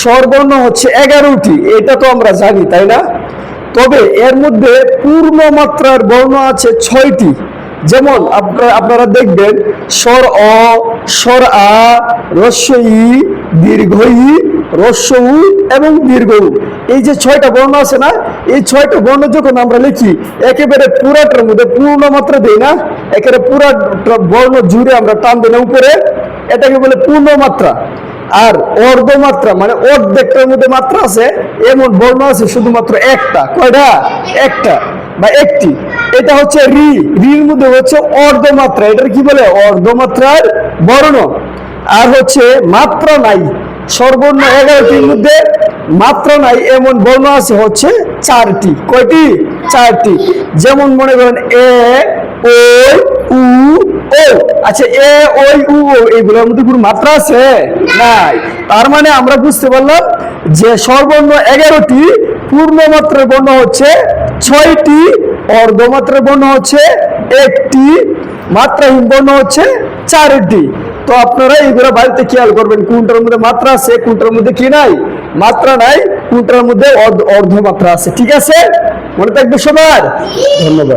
স্বরবর্ণ হচ্ছে 11টি, এটা তো আমরা জানি, তাই না? তবে এর মধ্যে পূর্ণ মাত্রার বর্ণ আছে 6টি। যেমন আপনারা দেখবেন স্বর অ, স্বর আ, হ্রস্ব ই, দীর্ঘ ই, হ্রস্ব উ এবং দীর্ঘ উ। এই যে 6টা বর্ণ আছে না, এই 6টা বর্ণ যখন আমরা লিখি একেবারে পুরাটার মধ্যে পূর্ণ মাত্রা দিই না, একেবারে পুরা বর্ণ জুড়ে আমরা টান দিই না উপরে, এটাকে বলে পূর্ণ মাত্রা। আর অর্ধমাত্রা মানে অর্ধেকটার মধ্যে মাত্রা আছে এমন বর্ণ আছে শুধুমাত্র একটা। কয়টা? একটা বা একটি। এটা হচ্ছে রি, রির মধ্যে হচ্ছে অর্ধমাত্রা, এটার কি বলে? অর্ধমাত্রার বর্ণ। আর হচ্ছে মাত্রা নাই, স্বরবর্ণ 11টির মধ্যে মাত্রা নাই এমন বর্ণ আছে হচ্ছে 4টি। কয়টি? 4টি। যেমন মনে করেন এ, ওই, উ, ও। আচ্ছা, এ, ওই, উ, ও এইগুলোর মধ্যে কোনো মাত্রা আছে? নাই। তার মানে আমরা বুঝতে পারলাম যে স্বরবর্ণ 11টি, পূর্ণ মাত্রার বর্ণ হচ্ছে 6টি, অর্ধমাত্রার বর্ণ হচ্ছে 1টি, মাত্রাহীন বর্ণ হচ্ছে 4টি। তো আপনারা এইগুলো বাড়িতে খেয়াল করবেন কোনটার মধ্যে মাত্রা আছে, কোনটার মধ্যে কি নাই, মাত্রা নাই, কোনটার মধ্যে অর্ধমাত্রা আছে। ঠিক আছে? মনে থাকবে সবার। ধন্যবাদ।